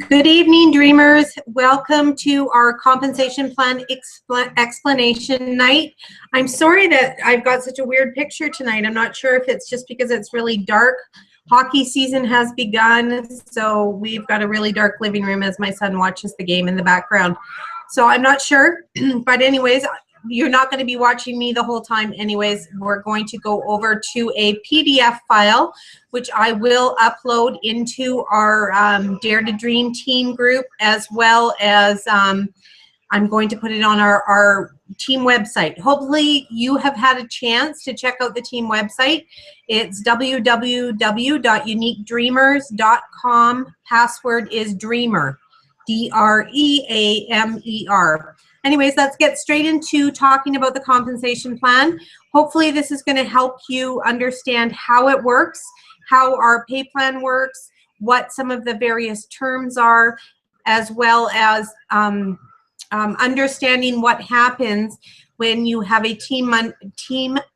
Good evening, dreamers. Welcome to our compensation plan explanation night. I'm sorry that I've got such a weird picture tonight. I'm not sure if it's just because it's really dark. Hockey season has begun, so we've got a really dark living room as my son watches the game in the background. So I'm not sure, but anyways, you're not going to be watching me the whole time anyways. We're going to go over to a PDF file, which I will upload into our Dare to Dream team group, as well as I'm going to put it on our team website. Hopefully you have had a chance to check out the team website. It's www.youniquedreamers.com. Password is dreamer, D-R-E-A-M-E-R. Anyways, let's get straight into talking about the compensation plan. Hopefully this is going to help you understand how it works, how our pay plan works, what some of the various terms are, as well as understanding what happens when you have a team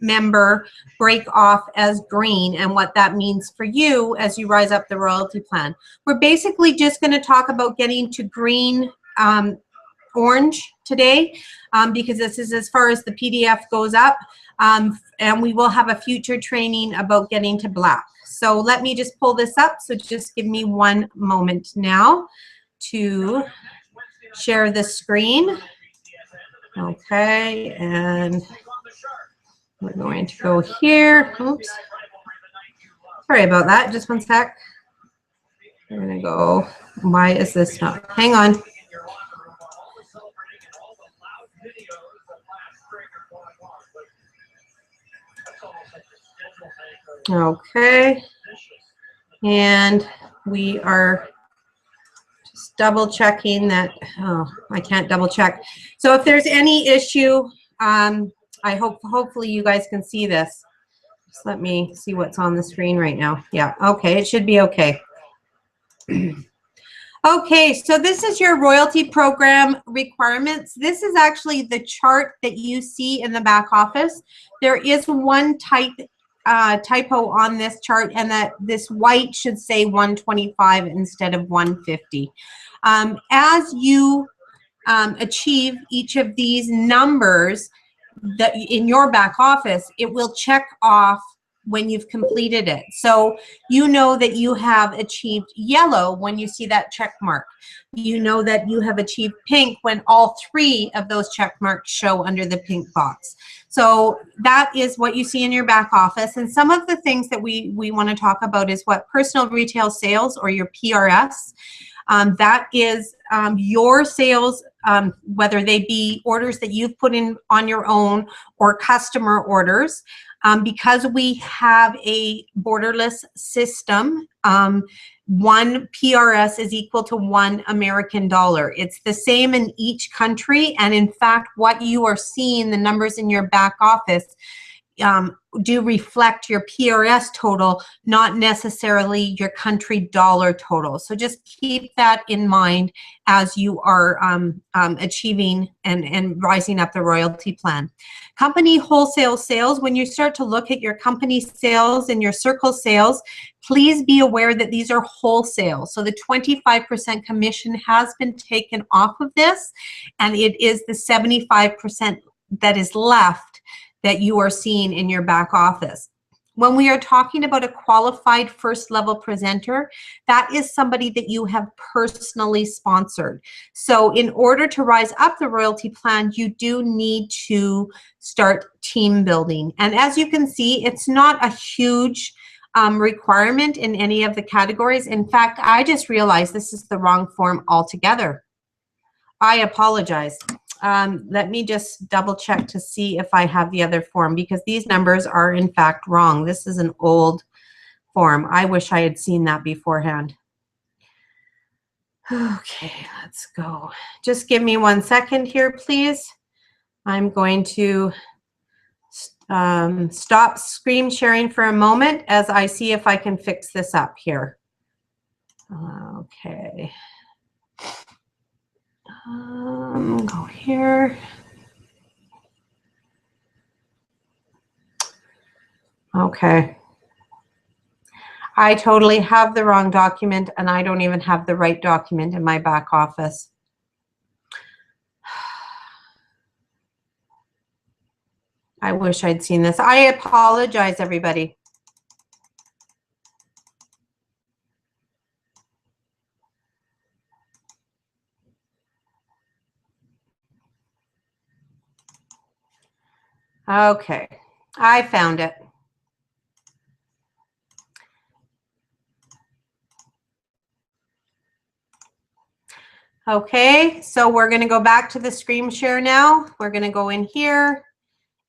member break off as green and what that means for you as you rise up the royalty plan. We're basically just going to talk about getting to green orange today, because this is as far as the PDF goes up, and we will have a future training about getting to black. So let me just pull this up. So just give me one moment now to share the screen. Okay, and we're going to go here. Oops. Sorry about that. Just one sec. We're going to go. Why is this not? Hang on. Okay, and we are just double checking that. Oh, I can't double check. So if there's any issue, hopefully you guys can see this. Just let me see what's on the screen right now. Yeah, okay, it should be okay. Okay, so this is your royalty program requirements. This is actually the chart that you see in the back office. There is one typo on this chart, and that this white should say 125 instead of 150. As you achieve each of these numbers that in your back office, it will check off when you've completed it. So you know that you have achieved yellow when you see that check mark. You know that you have achieved pink when all three of those check marks show under the pink box. So that is what you see in your back office. And some of the things that we want to talk about is what personal retail sales, or your PRS. That is your sales, whether they be orders that you've put in on your own or customer orders. Because we have a borderless system, one PRS is equal to $1 American. It's the same in each country, and in fact, what you are seeing, the numbers in your back office, do reflect your PRS total, not necessarily your country dollar total. So just keep that in mind as you are achieving and rising up the royalty plan. Company wholesale sales, when you start to look at your company sales and your circle sales, please be aware that these are wholesale. So the 25% commission has been taken off of this, and it is the 75% that is left that you are seeing in your back office. When we are talking about a qualified first level presenter, that is somebody that you have personally sponsored. So in order to rise up the royalty plan, you do need to start team building. And as you can see, it's not a huge requirement in any of the categories. In fact, I just realized this is the wrong form altogether. I apologize. Let me just double check to see if I have the other form, because these numbers are in fact wrong. This is an old form. I wish I had seen that beforehand. Okay, let's go. Just give me 1 second here, please. I'm going to stop screen sharing for a moment as I see if I can fix this up here. Okay. Go here. Okay. I totally have the wrong document, and I don't even have the right document in my back office. I wish I'd seen this. I apologize, everybody. Okay, I found it. Okay, so we're going to go back to the screen share now. We're going to go in here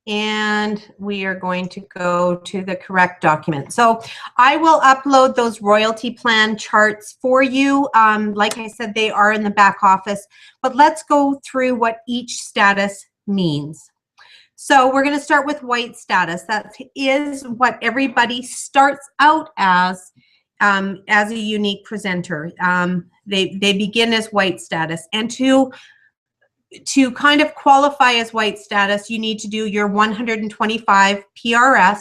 and we are going to go to the correct document. So I will upload those royalty plan charts for you. Like I said, they are in the back office, but let's go through what each status means. So we're going to start with white status. That is what everybody starts out as a Younique presenter. They begin as white status, and to kind of qualify as white status, you need to do your 125 PRS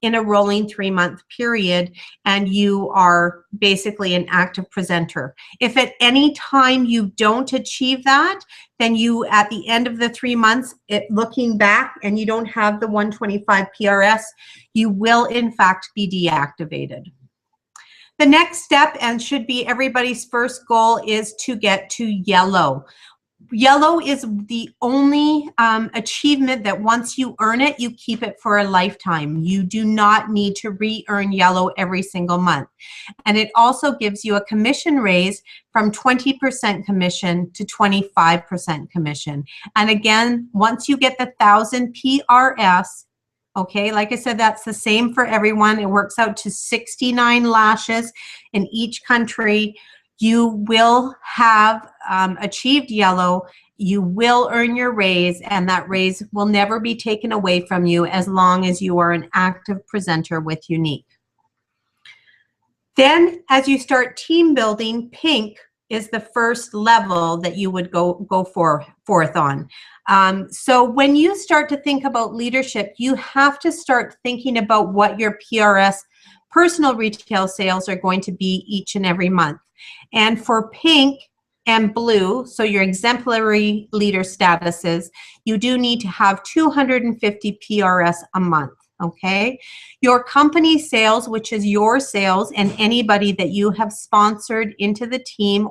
in a rolling 3-month period, and you are basically an active presenter. If at any time you don't achieve that, then you, at the end of the 3 months, looking back, and you don't have the 125 PRS, you will in fact be deactivated. The next step, and should be everybody's first goal, is to get to yellow. Yellow is the only achievement that once you earn it, you keep it for a lifetime. You do not need to re-earn yellow every single month. And it also gives you a commission raise from 20% commission to 25% commission. And again, once you get the 1,000 PRS, okay, like I said, that's the same for everyone. It works out to 69 lashes in each country. You will have achieved yellow, you will earn your raise, and that raise will never be taken away from you as long as you are an active presenter with Younique. Then as you start team building, pink is the first level that you would go forth on. So when you start to think about leadership, you have to start thinking about what your PRS personal retail sales are going to be each and every month. And for pink and blue, so your exemplary leader statuses, you do need to have 250 PRS a month, okay? Your company sales, which is your sales and anybody that you have sponsored into the team,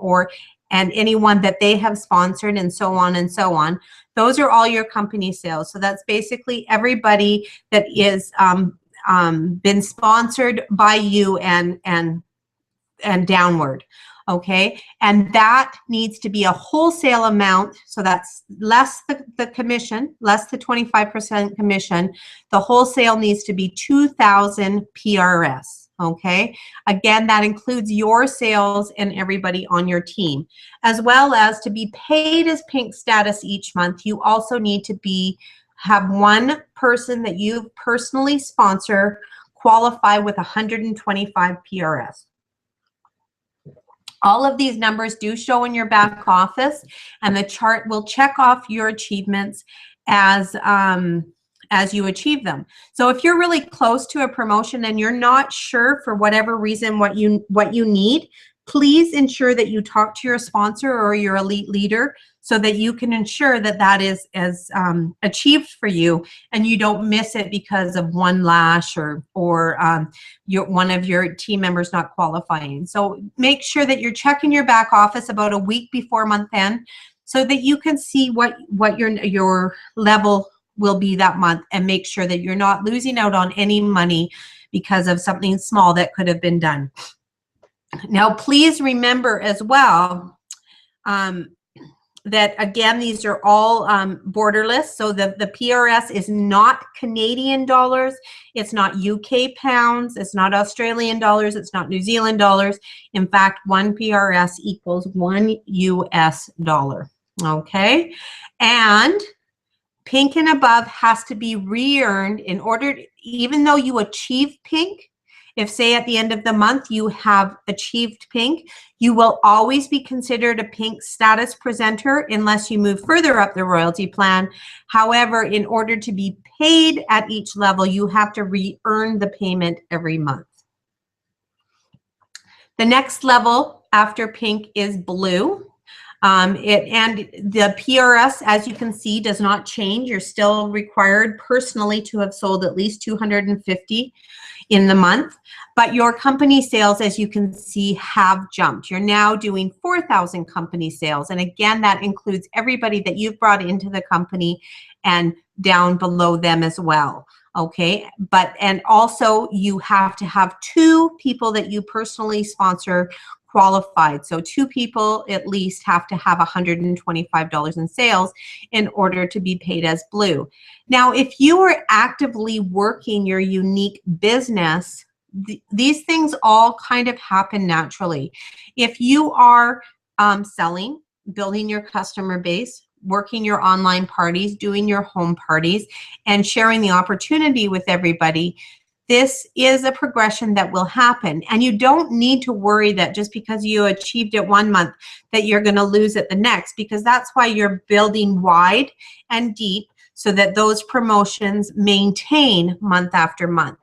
and anyone that they have sponsored, and so on and so on, those are all your company sales. So that's basically everybody that is been sponsored by you and downward, okay? And that needs to be a wholesale amount, so that's less the commission, less the 25% commission. The wholesale needs to be 2,000 PRS, okay? Again, that includes your sales and everybody on your team. As well as to be paid as pink status each month, you also need to have one person that you personally sponsor qualify with 125 PRS. All of these numbers do show in your back office, and the chart will check off your achievements as you achieve them. So if you're really close to a promotion and you're not sure for whatever reason what you need, please ensure that you talk to your sponsor or your elite leader so that you can ensure that that is achieved for you and you don't miss it because of one lash or one of your team members not qualifying. So make sure that you're checking your back office about a week before month end so that you can see what your level will be that month, and make sure that you're not losing out on any money because of something small that could have been done. Now, please remember as well that, again, these are all borderless. So the PRS is not Canadian dollars. It's not UK pounds. It's not Australian dollars. It's not New Zealand dollars. In fact, one PRS equals $1 US. Okay? And pink and above has to be re-earned in order, even though you achieve pink. If, say, at the end of the month you have achieved pink, you will always be considered a pink status presenter unless you move further up the royalty plan. However, in order to be paid at each level, you have to re-earn the payment every month. The next level after pink is blue. And the PRS, as you can see, does not change. You're still required personally to have sold at least 250 in the month, but your company sales, as you can see, have jumped. You're now doing 4,000 company sales. And again, that includes everybody that you've brought into the company and down below them as well. Okay, and also you have to have 2 people that you personally sponsor qualified. So 2 people at least have to have $125 in sales in order to be paid as blue. Now, if you are actively working your Younique business, these things all kind of happen naturally. If you are selling, building your customer base, working your online parties, doing your home parties, and sharing the opportunity with everybody, this is a progression that will happen. And you don't need to worry that just because you achieved it one month that you're going to lose it the next, because that's why you're building wide and deep so that those promotions maintain month after month.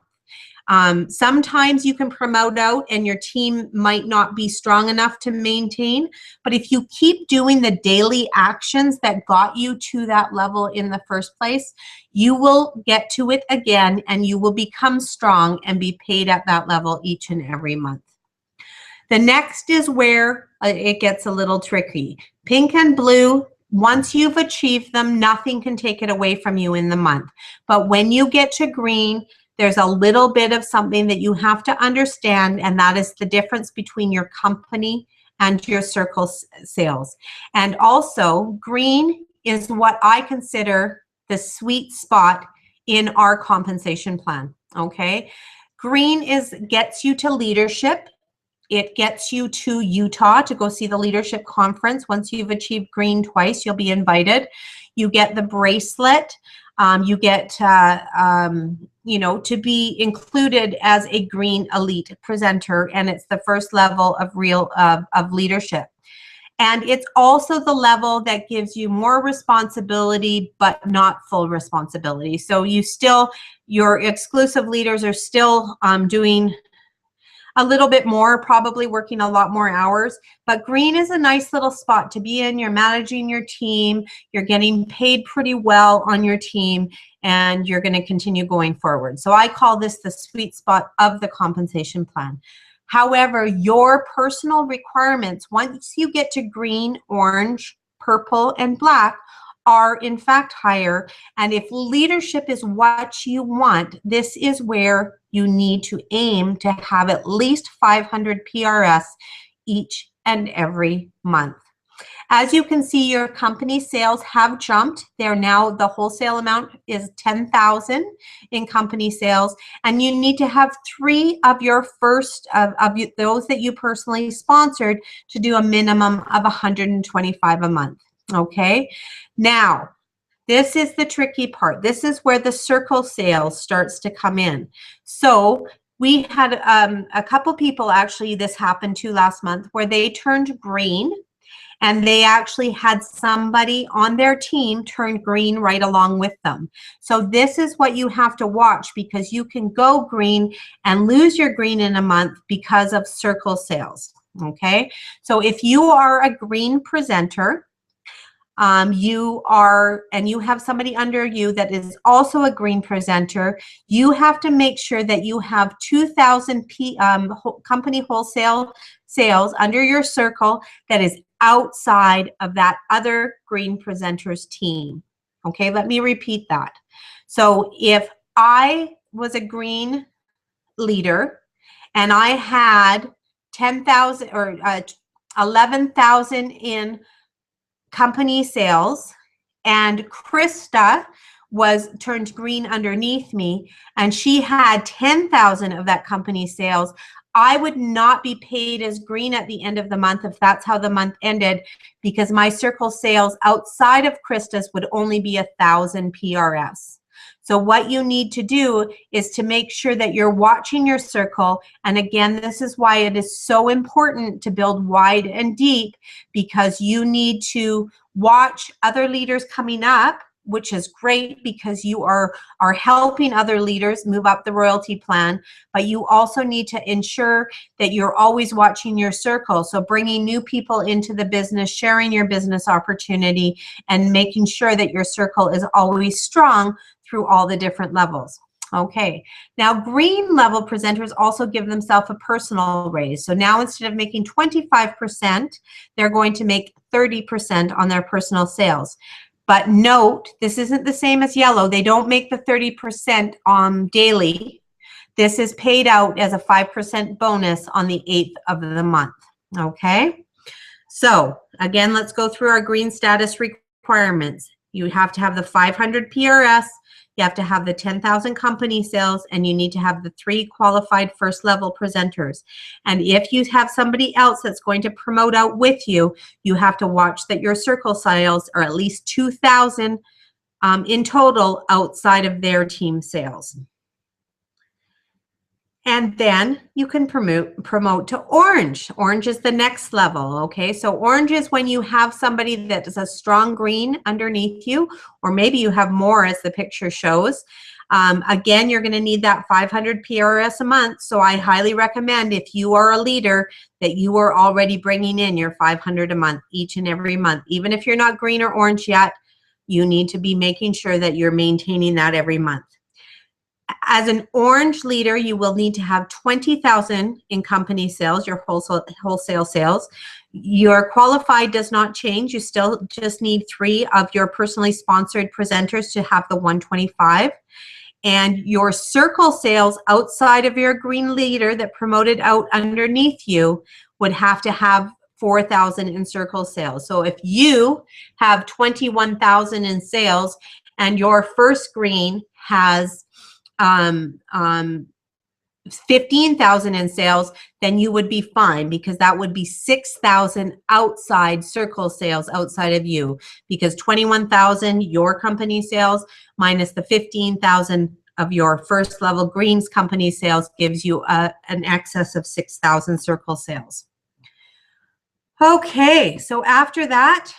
Sometimes you can promote out and your team might not be strong enough to maintain, but if you keep doing the daily actions that got you to that level in the first place, you will get to it again and you will become strong and be paid at that level each and every month. The next is where it gets a little tricky. Pink and blue, once you've achieved them, nothing can take it away from you in the month. But when you get to green, there's a little bit of something that you have to understand, and that is the difference between your company and your circle sales. And also, green is what I consider the sweet spot in our compensation plan, okay? Green gets you to leadership. It gets you to Utah to go see the leadership conference. Once you've achieved green twice, you'll be invited. You get the bracelet. You get, you know, to be included as a green elite presenter, and it's the first level of of leadership. And it's also the level that gives you more responsibility, but not full responsibility. So your exclusive leaders are still doing a little bit more, probably working a lot more hours, but green is a nice little spot to be in. You're managing your team, you're getting paid pretty well on your team, and you're going to continue going forward. So I call this the sweet spot of the compensation plan. However, your personal requirements, once you get to green, orange, purple, and black, are in fact higher. And if leadership is what you want, this is where you need to aim to have at least 500 PRS each and every month. As you can see, your company sales have jumped. They're now, the wholesale amount is 10,000 in company sales, and you need to have 3 of your first those that you personally sponsored to do a minimum of 125 a month. Okay, now this is the tricky part. This is where the circle sales starts to come in. So we had a couple people, actually this happened to last month, where they turned green, and they actually had somebody on their team turn green right along with them. So this is what you have to watch, because you can go green and lose your green in a month because of circle sales. Okay, so if you are a green presenter, you have somebody under you that is also a green presenter, you have to make sure that you have 2,000 company wholesale sales under your circle that is outside of that other green presenter's team. Okay, let me repeat that. So if I was a green leader and I had 10,000 or 11,000 in company sales, and Krista turned green underneath me, and she had 10,000 of that company sales, I would not be paid as green at the end of the month if that's how the month ended, because my circle sales outside of Krista's would only be 1,000 PRS. So what you need to do is to make sure that you're watching your circle. And again, this is why it is so important to build wide and deep, because you need to watch other leaders coming up which is great because you are helping other leaders move up the royalty plan, but you also need to ensure that you're always watching your circle. So bringing new people into the business, sharing your business opportunity, and making sure that your circle is always strong through all the different levels. Okay, now green level presenters also give themselves a personal raise. So now instead of making 25%, they're going to make 30% on their personal sales. But note, this isn't the same as yellow. They don't make the 30% daily. This is paid out as a 5% bonus on the 8th of the month. Okay, so again, let's go through our green status requirements. You have to have the 500 PRS. You have to have the 10,000 company sales, and you need to have the 3 qualified first level presenters. And if you have somebody else that's going to promote out with you, you have to watch that your circle sales are at least 2,000 in total outside of their team sales. And then you can promote to orange. Orange is the next level, okay? So orange is when you have somebody that is a strong green underneath you, or maybe you have more as the picture shows. Again, you're gonna need that 500 PRS a month, so I highly recommend if you are a leader that you are already bringing in your 500 a month each and every month. Even if you're not green or orange yet, you need to be making sure that you're maintaining that every month. As an orange leader, you will need to have 20,000 in company sales, your wholesale sales. Your qualified does not change. You still just need 3 of your personally sponsored presenters to have the 125. And your circle sales outside of your green leader that promoted out underneath you would have to have 4,000 in circle sales. So if you have 21,000 in sales and your first green has 15,000 in sales, then you would be fine, because that would be 6,000 outside circle sales outside of you, because 21,000 your company sales minus the 15,000 of your first level greens company sales gives you an excess of 6,000 circle sales. Okay, so after that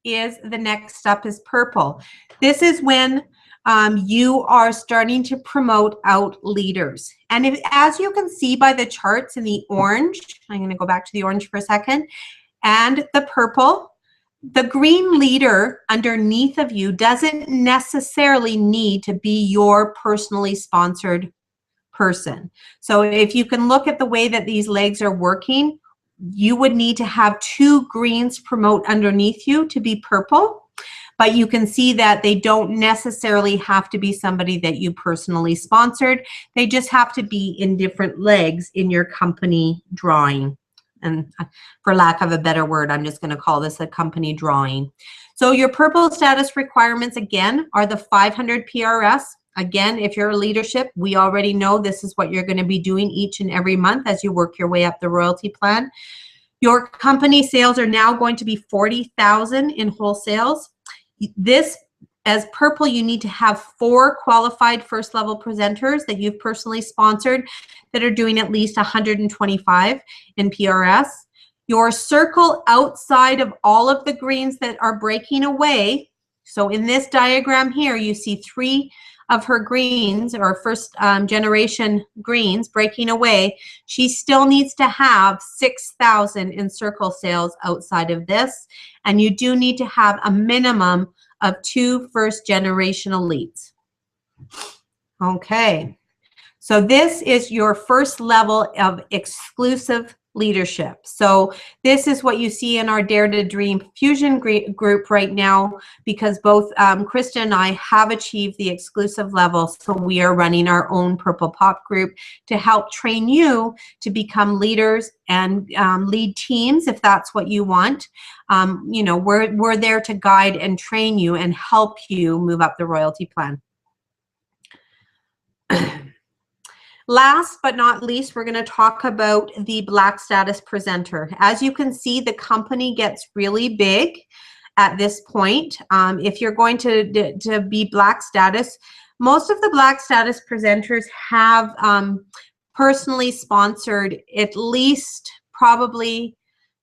is the next step is purple. This is when you are starting to promote out leaders. And as you can see by the charts in the orange, I'm going to go back to the orange for a second, and the purple, the green leader underneath of you doesn't necessarily need to be your personally sponsored person. So if you can look at the way that these legs are working, you would need to have 2 greens promote underneath you to be purple. But you can see that they don't necessarily have to be somebody that you personally sponsored. They just have to be in different legs in your company drawing. And for lack of a better word, I'm just going to call this a company drawing. So your purple status requirements, again, are the 500 PRS. Again, if you're a leadership, we already know this is what you're going to be doing each and every month as you work your way up the royalty plan. Your company sales are now going to be 40,000 in wholesales. This, as purple, you need to have 4 qualified first level presenters that you've personally sponsored that are doing at least 125 in PRS. Your circle outside of all of the greens that are breaking away. So in this diagram here, you see 3 of her greens, or first generation greens, breaking away. She still needs to have 6,000 in circle sales outside of this, and you do need to have a minimum of 2 first generation elites. Okay, so this is your first level of exclusive leadership. So this is what you see in our Dare to Dream Fusion group right now, because both Krista and I have achieved the exclusive level. So we are running our own Purple Pop group to help train you to become leaders and lead teams if that's what you want. You know, we're there to guide and train you and help you move up the royalty plan. Last but not least, we're going to talk about the Black status presenter. As you can see, the company gets really big at this point. If you're going to be Black status, most of the Black status presenters have personally sponsored at least probably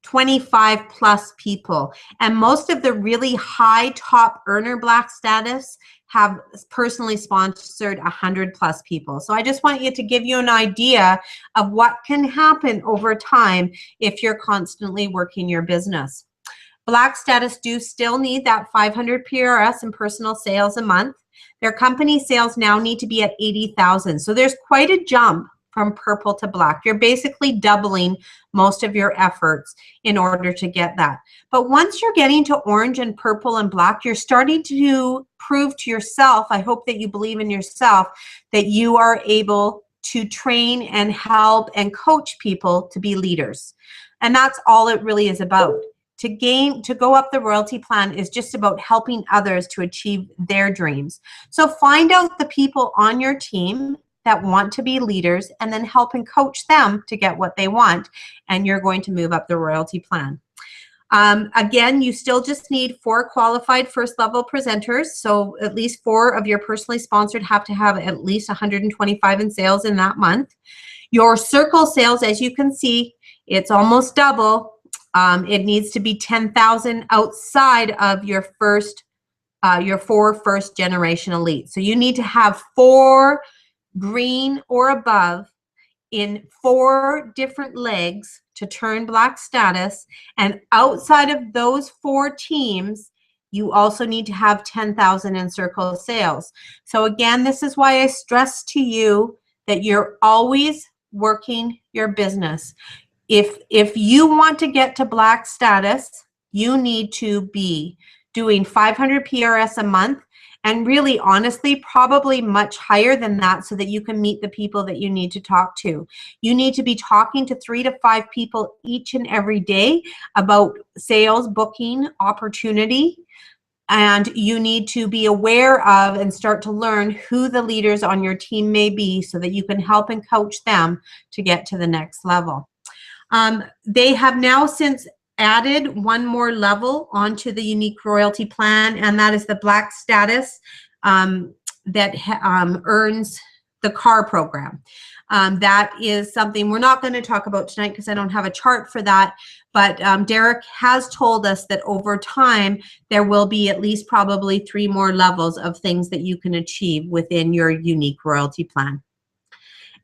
25 plus people. And most of the really high top earner Black status have personally sponsored 100 plus people. So I just want you to give you an idea of what can happen over time if you're constantly working your business. Black status do still need that 500 PRS in personal sales a month. Their company sales now need to be at 80,000. So there's quite a jump from purple to black. You're basically doubling most of your efforts in order to get that. But once you're getting to orange and purple and black, you're starting to prove to yourself, I hope that you believe in yourself, that you are able to train and help and coach people to be leaders. And that's all it really is about. To go up the royalty plan is just about helping others to achieve their dreams. So find out the people on your team that want to be leaders and then help and coach them to get what they want, and you're going to move up the royalty plan. Again, you still just need 4 qualified first level presenters. So at least 4 of your personally sponsored have to have at least 125 in sales in that month. Your circle sales, as you can see, it's almost double. It needs to be 10,000 outside of your 4 first generation elites. So you need to have 4 green or above in 4 different legs to turn Black status, and outside of those 4 teams you also need to have 10,000 in circle sales. So again, this is why I stress to you that you're always working your business. If you want to get to Black status, you need to be doing 500 PRS a month, and really, honestly, probably much higher than that, so that you can meet the people that you need to talk to. You need to be talking to 3 to 5 people each and every day about sales, booking, opportunity, and you need to be aware of and start to learn who the leaders on your team may be, so that you can help and coach them to get to the next level. They have now since added 1 more level onto the Younique royalty plan, and that is the Black status that earns the car program. That is something we're not going to talk about tonight because I don't have a chart for that, but Derek has told us that over time there will be at least probably 3 more levels of things that you can achieve within your Younique royalty plan.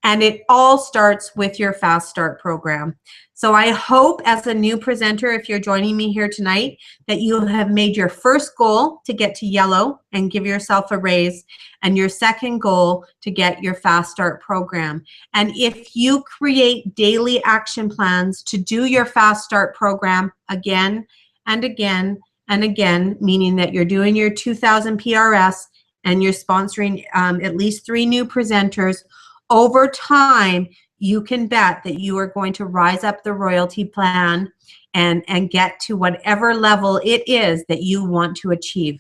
And it all starts with your Fast Start program. So I hope as a new presenter, if you're joining me here tonight, that you have made your first goal to get to yellow and give yourself a raise, and your second goal to get your Fast Start program. And if you create daily action plans to do your Fast Start program again and again and again, meaning that you're doing your 2,000 PRS and you're sponsoring at least 3 new presenters, over time, you can bet that you are going to rise up the royalty plan and get to whatever level it is that you want to achieve.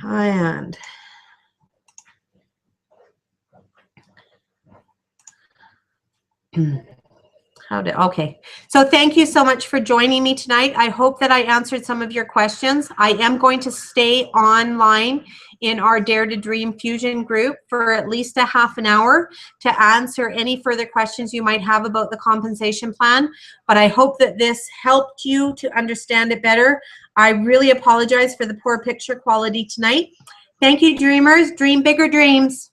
And okay, so thank you so much for joining me tonight. I hope that I answered some of your questions. I am going to stay online in our Dare to Dream Fusion group for at least a half an hour to answer any further questions you might have about the compensation plan. But I hope that this helped you to understand it better. I really apologize for the poor picture quality tonight. Thank you, dreamers. Dream bigger dreams.